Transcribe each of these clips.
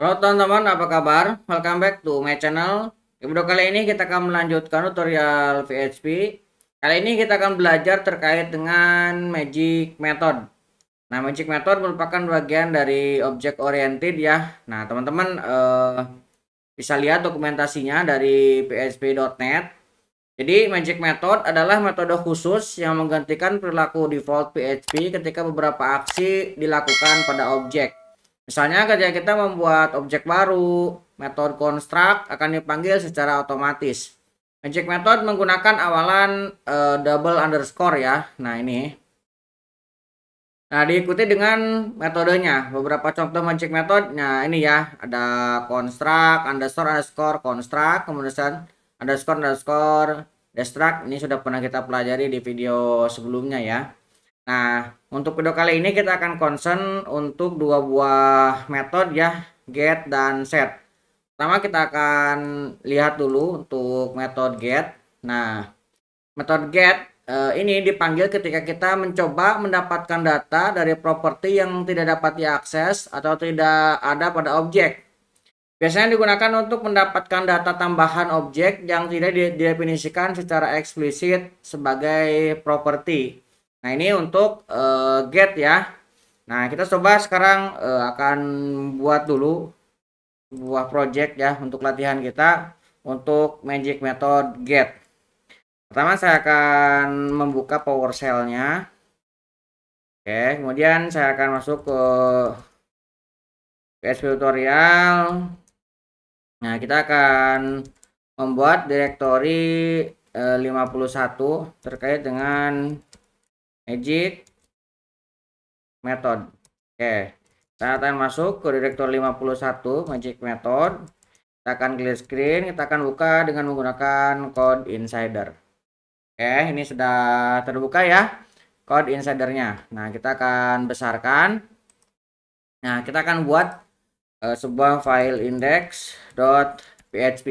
Halo teman-teman, apa kabar? Welcome back to my channel. Di video kali ini kita akan melanjutkan tutorial PHP. Kali ini kita akan belajar terkait dengan Magic Method. Nah, Magic Method merupakan bagian dari Object Oriented ya. Nah, teman-teman bisa lihat dokumentasinya dari php.net. Jadi, Magic Method adalah metode khusus yang menggantikan perilaku default PHP ketika beberapa aksi dilakukan pada objek. Misalnya ketika kita membuat objek baru, metode construct akan dipanggil secara otomatis. Magic method menggunakan awalan double underscore ya. Nah ini. Nah diikuti dengan metodenya. Beberapa contoh magic method. Nah ini ya. Ada construct, underscore, underscore, construct. Kemudian underscore, underscore, destruct. Ini sudah pernah kita pelajari di video sebelumnya ya. Nah, untuk video kali ini kita akan concern untuk dua buah metode ya, get dan set. Pertama kita akan lihat dulu untuk metode get. Nah, metode get ini dipanggil ketika kita mencoba mendapatkan data dari properti yang tidak dapat diakses atau tidak ada pada objek. Biasanya digunakan untuk mendapatkan data tambahan objek yang tidak didefinisikan secara eksplisit sebagai properti. Nah, ini untuk get ya. Nah, kita coba sekarang akan buat dulu sebuah project ya untuk latihan kita untuk Magic Method get. Pertama saya akan membuka PowerShell-nya. Oke, kemudian saya akan masuk ke PHP tutorial. Nah, kita akan membuat direktori 51 terkait dengan Magic Method. Oke, kita akan masuk ke direktori 51 Magic Method. Kita akan clear screen, kita akan buka dengan menggunakan Code Insider. Oke, ini sudah terbuka ya Code Insidernya. Nah, kita akan besarkan. Nah, kita akan buat sebuah file index.php.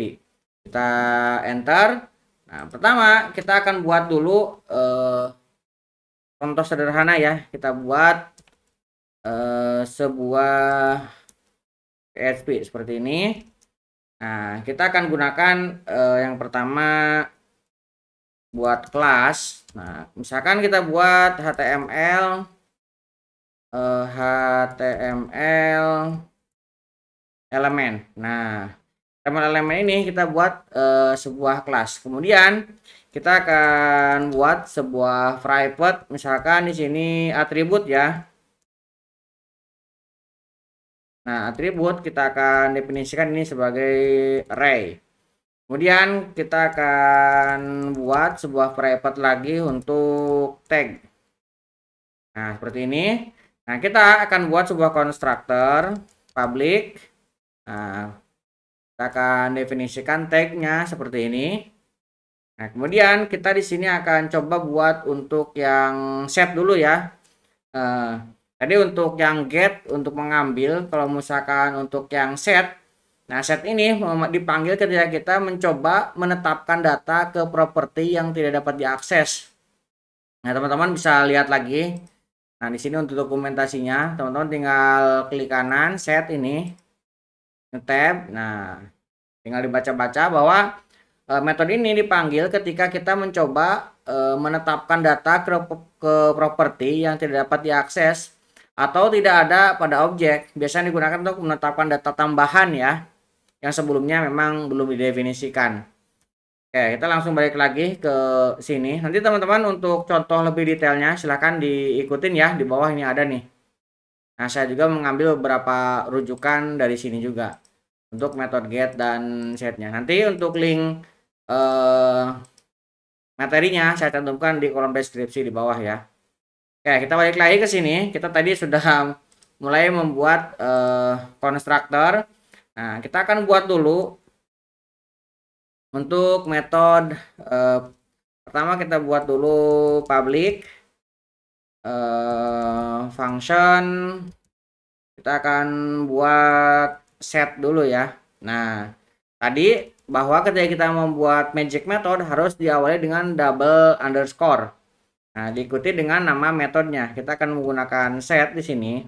Kita enter. Nah, pertama kita akan buat dulu contoh sederhana ya. Kita buat sebuah PHP seperti ini. Nah, kita akan gunakan yang pertama buat kelas. Nah, misalkan kita buat HTML elemen. Nah, HTML elemen ini kita buat sebuah kelas. Kemudian kita akan buat sebuah private, misalkan di sini atribut ya. Nah, atribut kita akan definisikan ini sebagai array. Kemudian kita akan buat sebuah private lagi untuk tag. Nah, seperti ini. Nah, kita akan buat sebuah constructor public. Nah, kita akan definisikan tagnya seperti ini. Nah, kemudian kita di sini akan coba buat untuk yang set dulu ya. Tadi untuk yang get untuk mengambil, kalau misalkan untuk yang set, nah set ini dipanggil ketika kita mencoba menetapkan data ke properti yang tidak dapat diakses. Nah, teman-teman bisa lihat lagi. Nah, di sini untuk dokumentasinya, teman-teman tinggal klik kanan set ini, nge-tab. Nah, tinggal dibaca-baca bahwa metode ini dipanggil ketika kita mencoba menetapkan data ke properti yang tidak dapat diakses atau tidak ada pada objek. Biasanya digunakan untuk menetapkan data tambahan ya, yang sebelumnya memang belum didefinisikan. Oke, kita langsung balik lagi ke sini. Nanti teman-teman untuk contoh lebih detailnya silahkan diikutin ya, di bawah ini ada nih. Nah, saya juga mengambil beberapa rujukan dari sini juga untuk metode get dan setnya. Nanti untuk link materinya saya cantumkan di kolom deskripsi di bawah ya. Oke, kita balik lagi ke sini. Kita tadi sudah mulai membuat konstruktor. Nah, kita akan buat dulu untuk metode pertama kita buat dulu public function. Kita akan buat set dulu ya. Nah, tadi bahwa ketika kita membuat magic method harus diawali dengan double underscore. Nah, diikuti dengan nama metodenya. Kita akan menggunakan set di sini.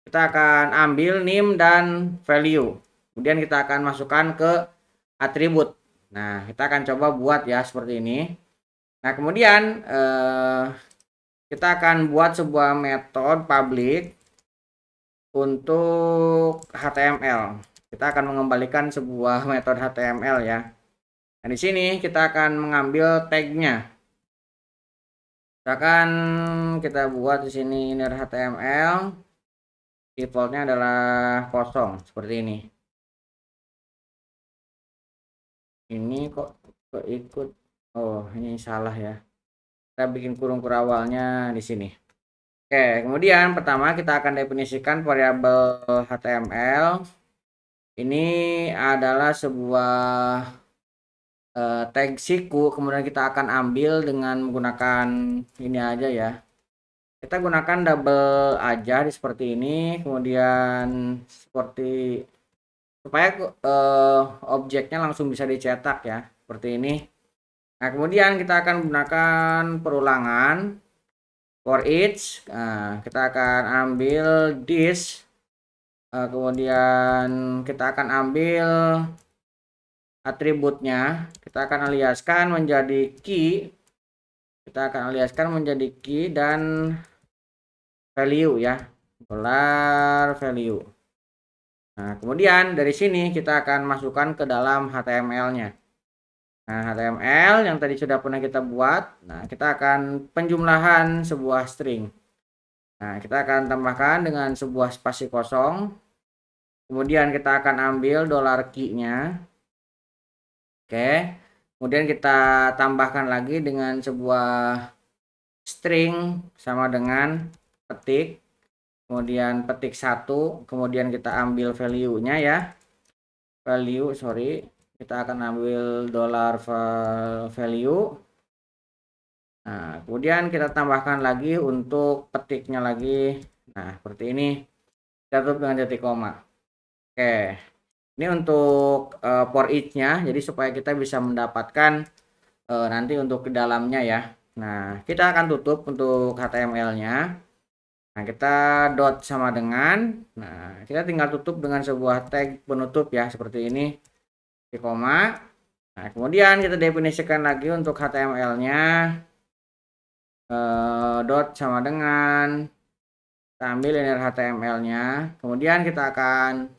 kita akan ambil name dan value. Kemudian kita akan masukkan ke atribut. Nah, kita akan coba buat ya seperti ini. Nah, kemudian kita akan buat sebuah metode public untuk HTML. Kita akan mengembalikan sebuah metode HTML ya. Nah, di sini kita akan mengambil tagnya. Misalkan kita buat di sini inner HTML, defaultnya adalah kosong seperti ini. Ini kok ikut? Oh, ini salah ya. Kita bikin kurung awalnya di sini. Oke, kemudian pertama kita akan definisikan variabel HTML. Ini adalah sebuah tag siku, kemudian kita akan ambil dengan menggunakan ini aja ya. Kita gunakan double aja seperti ini, kemudian seperti supaya objeknya langsung bisa dicetak ya, seperti ini. Nah, kemudian kita akan gunakan perulangan for each. Nah, kita akan ambil this, kemudian kita akan ambil atributnya, kita akan aliaskan menjadi key, dan value ya, $value. Nah, kemudian dari sini kita akan masukkan ke dalam HTML-nya. Nah, HTML yang tadi sudah pernah kita buat. Nah, kita akan penjumlahan sebuah string. Nah, kita akan tambahkan dengan sebuah spasi kosong. Kemudian kita akan ambil $key-nya. Oke, kemudian kita tambahkan lagi dengan sebuah string sama dengan petik, kemudian petik 1, kemudian kita ambil value-nya ya, kita akan ambil $value. Nah, kemudian kita tambahkan lagi untuk petiknya lagi. Nah, seperti ini, kita tutup dengan titik koma. Oke. Ini untuk for each-nya, jadi supaya kita bisa mendapatkan nanti untuk ke dalamnya ya. Nah, kita akan tutup untuk HTML-nya. Nah, kita dot sama dengan, nah kita tinggal tutup dengan sebuah tag penutup ya, seperti ini, di koma. Nah, kemudian kita definisikan lagi untuk HTML-nya, dot sama dengan, kita ambil inner HTML-nya, kemudian kita akan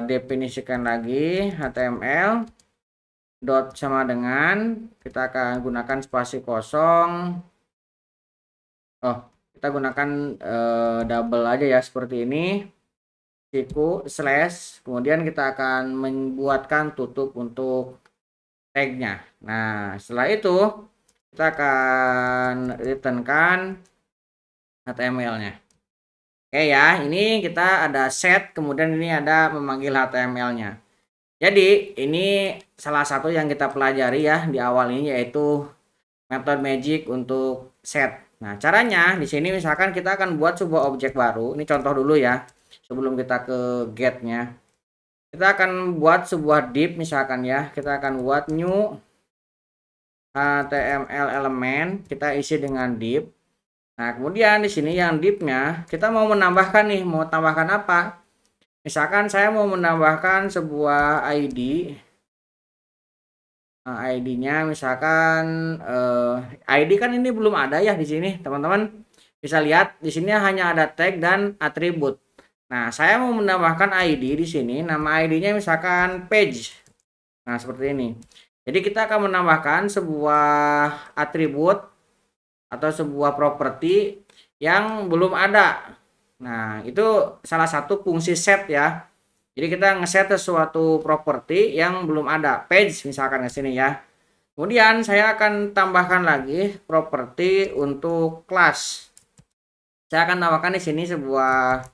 definisikan lagi HTML dot sama dengan, kita akan gunakan spasi kosong. Kita gunakan double aja ya, seperti ini, siku slash, kemudian kita akan membuatkan tutup untuk tagnya. Nah, setelah itu kita akan returnkan HTML-nya. Oke ya, ini kita ada set, kemudian ini ada memanggil HTML-nya. Jadi ini salah satu yang kita pelajari ya di awal ini, yaitu metode magic untuk set. Nah, caranya di sini misalkan kita akan buat sebuah objek baru. Ini contoh dulu ya, sebelum kita ke get-nya. Kita akan buat sebuah div misalkan ya. Kita akan buat new HTML element, kita isi dengan div. Nah, kemudian di sini yang div-nya kita mau menambahkan nih, mau tambahkan apa? Misalkan saya mau menambahkan sebuah ID. Nah, ID-nya misalkan ID kan ini belum ada ya di sini, teman-teman. Bisa lihat di sini hanya ada tag dan atribut. Nah, saya mau menambahkan ID di sini, nama ID-nya misalkan page. Nah, seperti ini. Jadi kita akan menambahkan sebuah atribut atau sebuah properti yang belum ada. Nah, itu salah satu fungsi set ya. Jadi kita ngeset sesuatu properti yang belum ada, page misalkan ke sini ya. Kemudian saya akan tambahkan lagi properti untuk kelas. Saya akan tambahkan di sini sebuah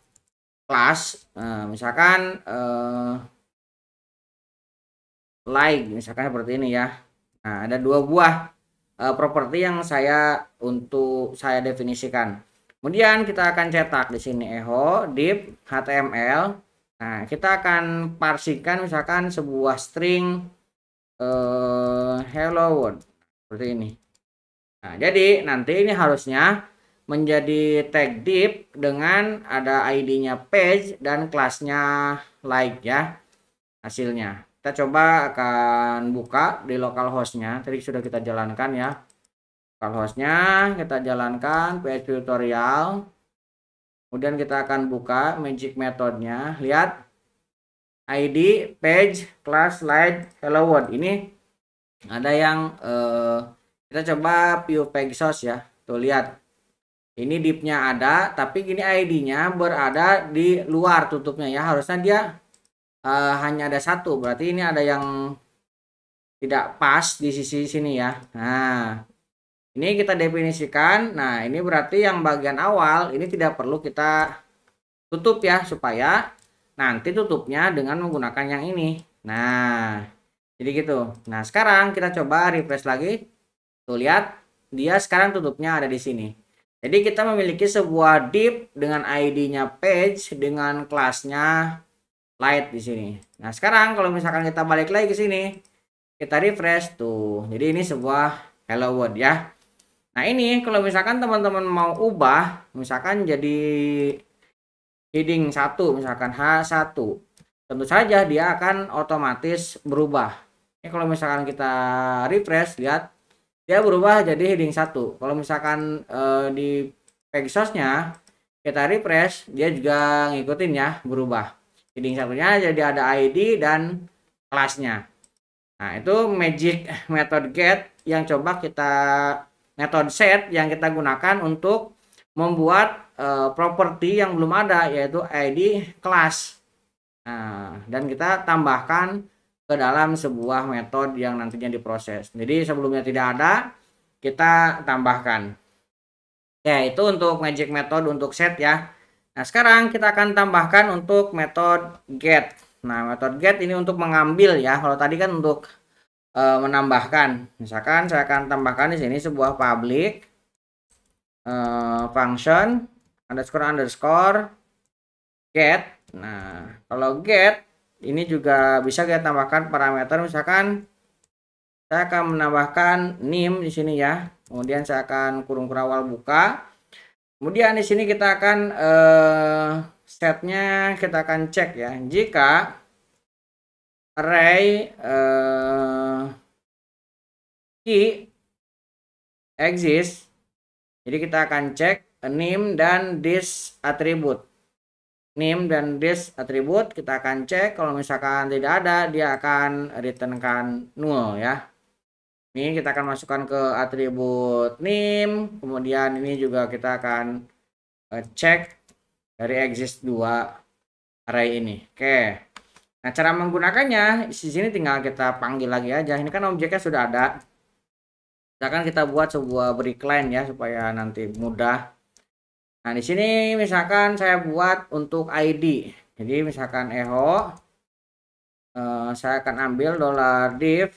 kelas, misalkan like misalkan seperti ini ya. Nah, ada dua buah properti yang saya definisikan. Kemudian kita akan cetak di sini echo div HTML. Nah, kita akan parsikan misalkan sebuah string hello world seperti ini. Nah, jadi nanti ini harusnya menjadi tag div dengan ada ID-nya page dan kelasnya like ya hasilnya. Kita coba akan buka di localhost-nya. Tadi sudah kita jalankan ya. Localhost-nya kita jalankan PHP tutorial. Kemudian kita akan buka magic methodnya. Lihat ID, page, class, like, hello world. Ini ada yang kita coba view page source ya. Tuh lihat. Ini div-nya ada, tapi gini ID-nya berada di luar tutupnya ya. Harusnya dia hanya ada satu, berarti ini ada yang tidak pas di sisi sini ya. Nah, ini kita definisikan. Nah, ini berarti yang bagian awal ini tidak perlu kita tutup ya, supaya nanti tutupnya dengan menggunakan yang ini. Nah, jadi gitu. Nah, sekarang kita coba refresh lagi. Tuh lihat, dia sekarang tutupnya ada di sini. Jadi kita memiliki sebuah div dengan ID-nya page dengan kelasnya light di sini. Nah, sekarang kalau misalkan kita balik lagi ke sini, kita refresh tuh. Jadi ini sebuah hello world ya. Nah, ini kalau misalkan teman-teman mau ubah, misalkan jadi heading 1, misalkan H1. Tentu saja dia akan otomatis berubah. Ini kalau misalkan kita refresh, lihat dia berubah jadi heading 1. Kalau misalkan di page source-nya kita refresh, dia juga ngikutin ya, berubah. Heading satunya jadi ada ID dan kelasnya. Nah, itu magic method get yang coba kita method set yang kita gunakan untuk membuat properti yang belum ada, yaitu ID kelas. Nah, dan kita tambahkan ke dalam sebuah metode yang nantinya diproses. Jadi sebelumnya tidak ada, kita tambahkan. Ya, itu untuk magic method untuk set ya. Nah, sekarang kita akan tambahkan untuk metode get. Nah, metode get ini untuk mengambil ya. Kalau tadi kan untuk menambahkan. Misalkan saya akan tambahkan di sini sebuah public function underscore get. Nah, kalau get ini juga bisa kita tambahkan parameter. Misalkan saya akan menambahkan name di sini ya. Kemudian saya akan kurung awal buka. Kemudian di sini kita akan setnya kita akan cek ya. Jika array key exist, jadi kita akan cek name dan this attribute. Name dan this attribute kita akan cek. Kalau misalkan tidak ada, dia akan returnkan null ya. Ini kita akan masukkan ke atribut name, kemudian ini juga kita akan cek dari exist 2 array ini. Oke. Nah, cara menggunakannya di sini tinggal kita panggil lagi aja. Ini kan objeknya sudah ada. Misalkan kita buat sebuah break line ya supaya nanti mudah. Nah, di sini misalkan saya buat untuk ID. Jadi misalkan echo saya akan ambil $div.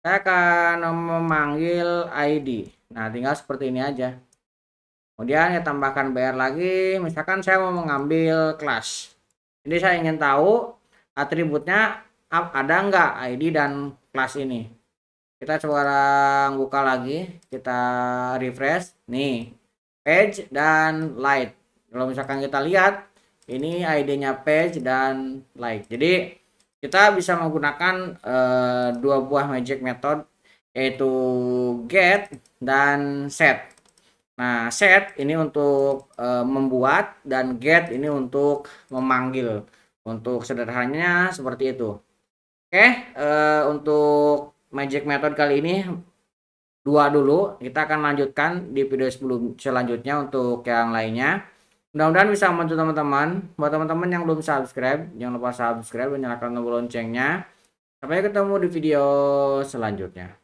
Saya akan memanggil ID. Nah, tinggal seperti ini aja. Kemudian saya tambahkan BR lagi. Misalkan saya mau mengambil kelas. Jadi saya ingin tahu atributnya ada nggak ID dan kelas ini. Kita coba buka lagi. Kita refresh. Nih, page dan light. Kalau misalkan kita lihat, ini ID-nya page dan light. Jadi kita bisa menggunakan dua buah magic method, yaitu get dan set. Nah, set ini untuk membuat dan get ini untuk memanggil. Untuk sederhananya seperti itu. Oke, untuk magic method kali ini dua dulu. Kita akan lanjutkan di video selanjutnya untuk yang lainnya. Mudah-mudahan bisa membantu teman-teman. Buat teman-teman yang belum subscribe, jangan lupa subscribe dan nyalakan tombol loncengnya. Sampai ketemu di video selanjutnya.